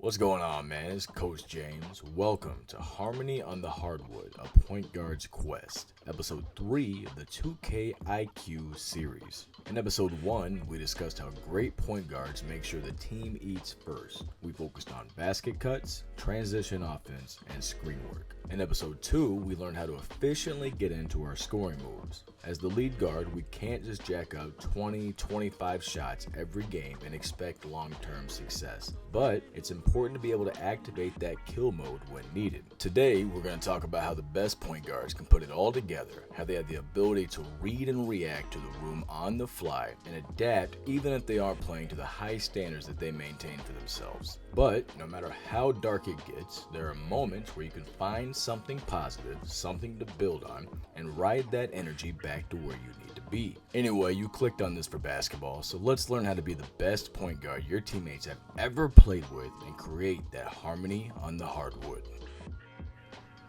What's going on, man? It's Coach James. Welcome to Harmony on the Hardwood, a point guard's quest, episode 3 of the 2K IQ series. In episode 1, we discussed how great point guards make sure the team eats first. We focused on basket cuts, transition offense, and screen work. In episode 2, we learned how to efficiently get into our scoring moves. As the lead guard, we can't just jack up 20-25 shots every game and expect long-term success. But it's important to be able to activate that kill mode when needed. Today, we're going to talk about how the best point guards can put it all together, how they have the ability to read and react to the room on the fly, and adapt even if they aren't playing to the high standards that they maintain for themselves. But no matter how dark it gets, there are moments where you can find something positive, something to build on, and ride that energy back to where you need to be. Anyway, you clicked on this for basketball, so let's learn how to be the best point guard your teammates have ever played with and create that harmony on the hardwood.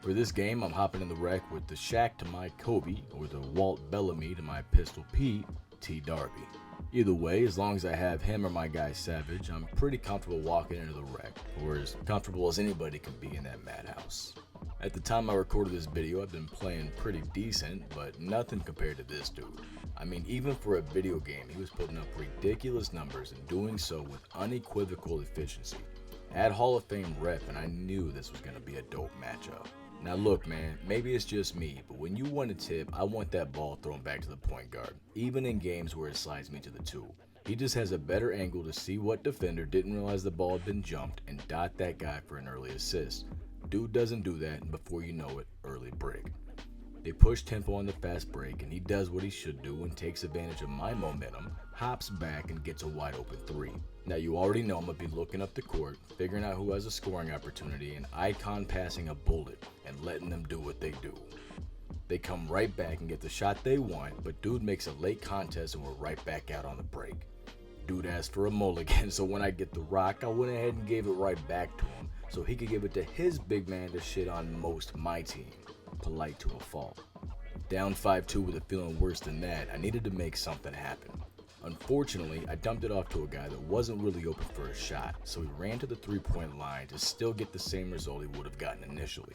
For this game, I'm hopping in the wreck with the Shaq to my Kobe, or the Walt Bellamy to my Pistol Pete, T. Darby. Either way, as long as I have him or my guy Savage, I'm pretty comfortable walking into the wreck, or as comfortable as anybody can be in that madhouse. At the time I recorded this video, I've been playing pretty decent, but nothing compared to this dude. I mean, even for a video game, he was putting up ridiculous numbers and doing so with unequivocal efficiency. Add Hall of Fame rep, and I knew this was going to be a dope matchup. Now look, man, maybe it's just me, but when you want a tip, I want that ball thrown back to the point guard, even in games where it slides me to the 2. He just has a better angle to see what defender didn't realize the ball had been jumped and dot that guy for an early assist. Dude doesn't do that, and before you know it, early break. They push tempo on the fast break, and he does what he should do and takes advantage of my momentum, hops back, and gets a wide open 3. Now you already know I'm going to be looking up the court, figuring out who has a scoring opportunity, and icon passing a bullet, and letting them do what they do. They come right back and get the shot they want, but dude makes a late contest and we're right back out on the break. Dude asked for a mulligan, so when I get the rock, I went ahead and gave it right back to him, so he could give it to his big man to shit on most my team. Polite to a fault. Down 5-2 with a feeling worse than that, I needed to make something happen. Unfortunately, I dumped it off to a guy that wasn't really open for a shot, so he ran to the 3-point line to still get the same result he would have gotten initially.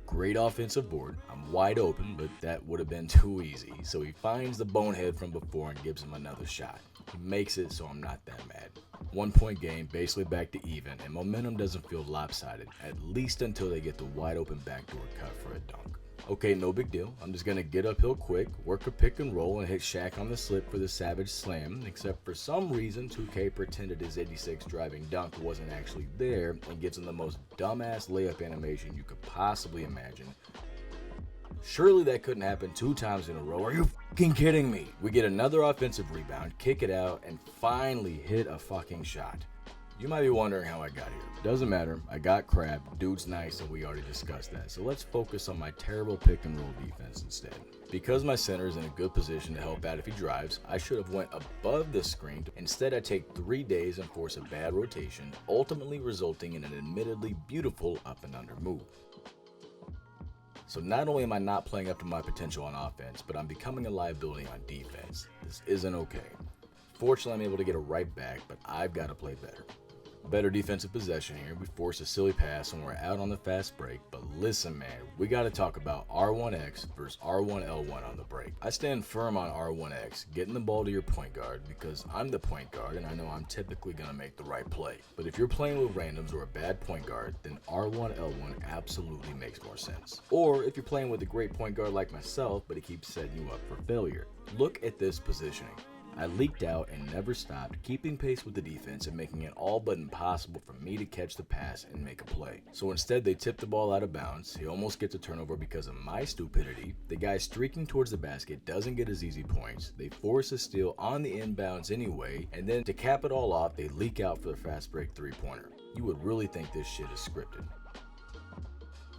Great offensive board, I'm wide open, but that would have been too easy, so he finds the bonehead from before and gives him another shot. He makes it, so I'm not that mad. 1 point game, basically back to even, and momentum doesn't feel lopsided, at least until they get the wide open backdoor cut for a dunk. Okay, no big deal. I'm just gonna get uphill quick, work a pick and roll, and hit Shaq on the slip for the Savage slam, except for some reason 2K pretended his 86 driving dunk wasn't actually there and gives him the most dumbass layup animation you could possibly imagine. Surely that couldn't happen 2 times in a row. Are you fucking kidding me? We get another offensive rebound, kick it out, and finally hit a fucking shot. You might be wondering how I got here. Doesn't matter, I got crap, dude's nice, and we already discussed that. So let's focus on my terrible pick and roll defense instead. Because my center is in a good position to help out if he drives, I should have went above the screen. Instead, I take 3 days and force a bad rotation, ultimately resulting in an admittedly beautiful up and under move. So not only am I not playing up to my potential on offense, but I'm becoming a liability on defense. This isn't okay. Fortunately, I'm able to get it right back, but I've got to play better. Better defensive possession here. We force a silly pass and we're out on the fast break. But listen, man, we got to talk about R1X versus R1L1 on the break. I stand firm on R1X, getting the ball to your point guard, because I'm the point guard and I know I'm typically going to make the right play. But if you're playing with randoms or a bad point guard, then R1L1 absolutely makes more sense. Or if you're playing with a great point guard like myself, but he keeps setting you up for failure. Look at this positioning. I leaked out and never stopped, keeping pace with the defense and making it all but impossible for me to catch the pass and make a play. So instead, they tip the ball out of bounds. He almost gets a turnover because of my stupidity. The guy streaking towards the basket doesn't get his easy points. They force a steal on the inbounds anyway, and then to cap it all off, they leak out for the fast break 3-pointer. You would really think this shit is scripted.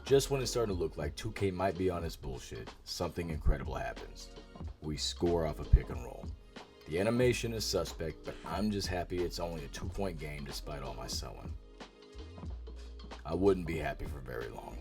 Just when it's starting to look like 2K might be on his bullshit, something incredible happens. We score off a pick and roll. The animation is suspect, but I'm just happy it's only a 2-point game despite all my selling. I wouldn't be happy for very long.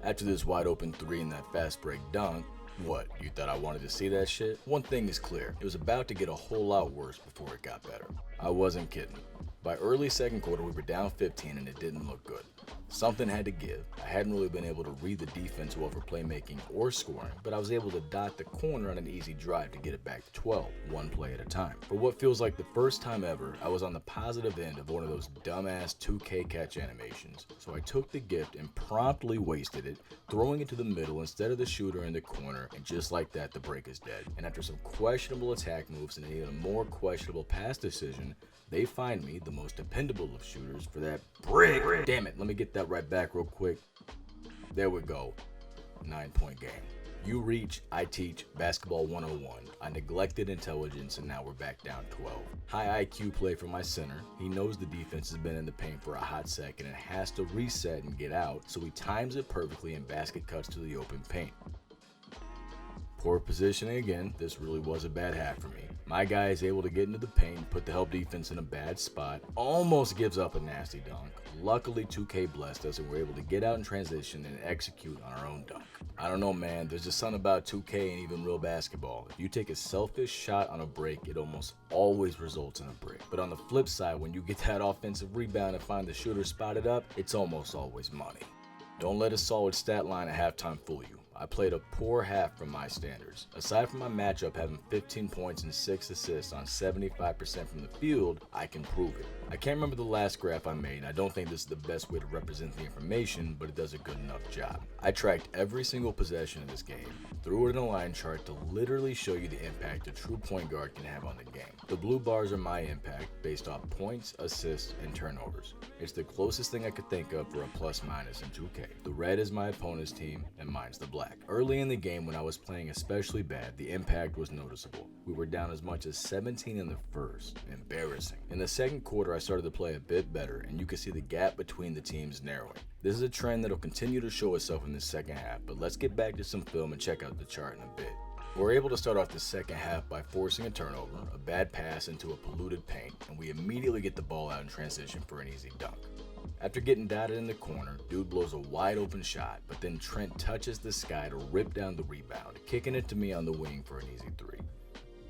After this wide open 3 and that fast break dunk, what, you thought I wanted to see that shit? One thing is clear, it was about to get a whole lot worse before it got better. I wasn't kidding. By early second quarter, we were down 15 and it didn't look good. Something had to give. I hadn't really been able to read the defense well for playmaking or scoring, but I was able to dot the corner on an easy drive to get it back to 12, one play at a time. For what feels like the first time ever, I was on the positive end of one of those dumbass 2K catch animations, so I took the gift and promptly wasted it, throwing it to the middle instead of the shooter in the corner, and just like that, the break is dead. And after some questionable attack moves and an even more questionable pass decision, they find me the most dependable of shooters for that brick. Damn it, let me get that right back real quick. There we go. 9-point game. You reach, I teach, basketball 101. I neglected intelligence and now we're back down 12. High IQ play for my center. He knows the defense has been in the paint for a hot second and has to reset and get out, so he times it perfectly and basket cuts to the open paint. Poor positioning again. This really was a bad half for me. My guy is able to get into the paint and put the help defense in a bad spot. Almost gives up a nasty dunk. Luckily 2K blessed us and we're able to get out in transition and execute on our own dunk. I don't know, man, there's just something about 2K and even real basketball. If you take a selfish shot on a break, it almost always results in a brick. But on the flip side, when you get that offensive rebound and find the shooter spotted up, it's almost always money. Don't let a solid stat line at halftime fool you. I played a poor half from my standards. Aside from my matchup having 15 points and 6 assists on 75% from the field, I can prove it. I can't remember the last graph I made. I don't think this is the best way to represent the information, but it does a good enough job. I tracked every single possession of this game, threw it in a line chart to literally show you the impact a true point guard can have on the game. The blue bars are my impact based off points, assists, and turnovers. It's the closest thing I could think of for a plus minus in 2K. The red is my opponent's team, and mine's the black. Early in the game when I was playing especially bad, the impact was noticeable. We were down as much as 17 in the first. Embarrassing. In the second quarter, I started to play a bit better, and you can see the gap between the teams narrowing. This is a trend that'll continue to show itself in the second half, but let's get back to some film and check out the chart in a bit. We're able to start off the second half by forcing a turnover, a bad pass into a polluted paint, and we immediately get the ball out in transition for an easy dunk. After getting dotted in the corner, dude blows a wide open shot, but then Trent touches the sky to rip down the rebound, kicking it to me on the wing for an easy three.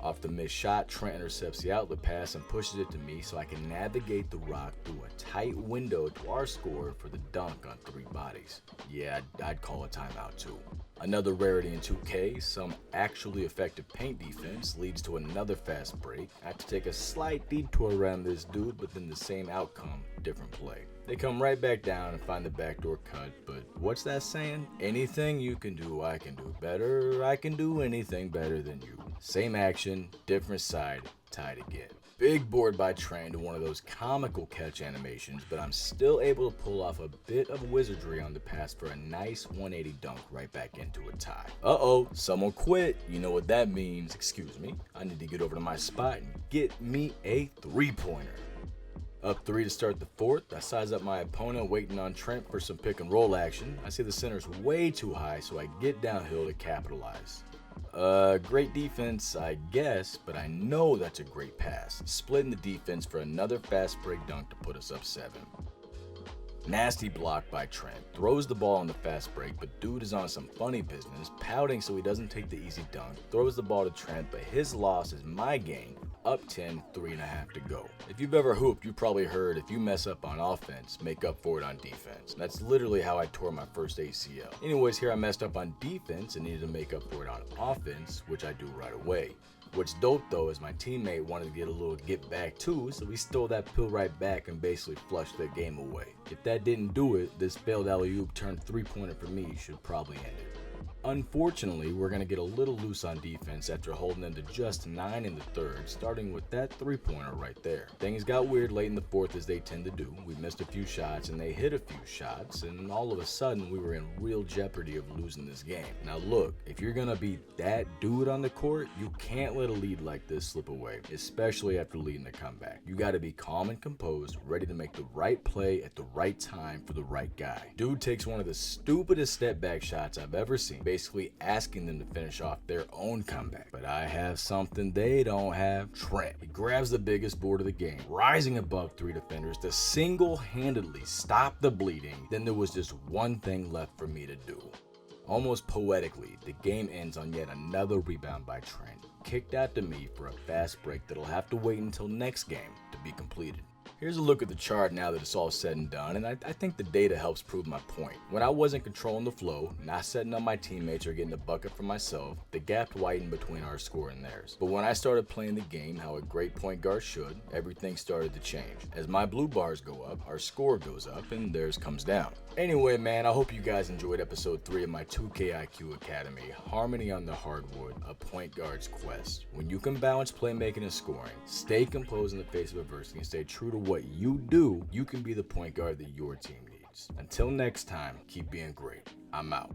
Off the missed shot, Trent intercepts the outlet pass and pushes it to me so I can navigate the rock through a tight window to our score for the dunk on 3 bodies. Yeah, I'd call a timeout too. Another rarity in 2K, some actually effective paint defense leads to another fast break. I have to take a slight detour around this dude, but then the same outcome, different play. They come right back down and find the backdoor cut, but what's that saying? Anything you can do, I can do better. I can do anything better than you. Same action, different side, tied again. Big board by Trent to one of those comical catch animations, but I'm still able to pull off a bit of wizardry on the pass for a nice 180 dunk right back into a tie. Uh-oh, someone quit. You know what that means. Excuse me. I need to get over to my spot and get me a 3-pointer. Up 3 to start the fourth. I size up my opponent, waiting on Trent for some pick and roll action. I see the center's way too high, so I get downhill to capitalize. Great defense, I guess, but I know that's a great pass. Splitting the defense for another fast break dunk to put us up 7. Nasty block by Trent. Throws the ball on the fast break, but dude is on some funny business, pouting so he doesn't take the easy dunk. Throws the ball to Trent, but his loss is my gain. Up 10, 3.5 to go. If you've ever hooped, you probably heard if you mess up on offense, make up for it on defense. That's literally how I tore my first ACL. Anyways, here I messed up on defense and needed to make up for it on offense, which I do right away. What's dope though is my teammate wanted to get a little get back too, so we stole that pill right back and basically flushed that game away. If that didn't do it, this failed alley-oop turned 3-pointer for me should probably end it. Unfortunately, we're going to get a little loose on defense after holding them to just 9 in the third, starting with that 3-pointer right there. Things got weird late in the fourth as they tend to do. We missed a few shots and they hit a few shots, and all of a sudden we were in real jeopardy of losing this game. Now look, if you're going to be that dude on the court, you can't let a lead like this slip away, especially after leading the comeback. You got to be calm and composed, ready to make the right play at the right time for the right guy. Dude takes one of the stupidest step back shots I've ever seen, basically asking them to finish off their own comeback. But I have something they don't have. Trent. He grabs the biggest board of the game, rising above 3 defenders to single-handedly stop the bleeding. Then there was just one thing left for me to do. Almost poetically, the game ends on yet another rebound by Trent, kicked out to me for a fast break that'll have to wait until next game to be completed. Here's a look at the chart now that it's all said and done, and I think the data helps prove my point. When I wasn't controlling the flow, not setting up my teammates or getting a bucket for myself, the gap widened between our score and theirs. But when I started playing the game how a great point guard should, everything started to change. As my blue bars go up, our score goes up, and theirs comes down. Anyway, man, I hope you guys enjoyed episode 3 of my 2K IQ Academy, Harmony on the Hardwood, a point guard's quest. When you can balance playmaking and scoring, stay composed in the face of adversity, and stay true to what you do, you can be the point guard that your team needs. Until next time, keep being great. I'm out.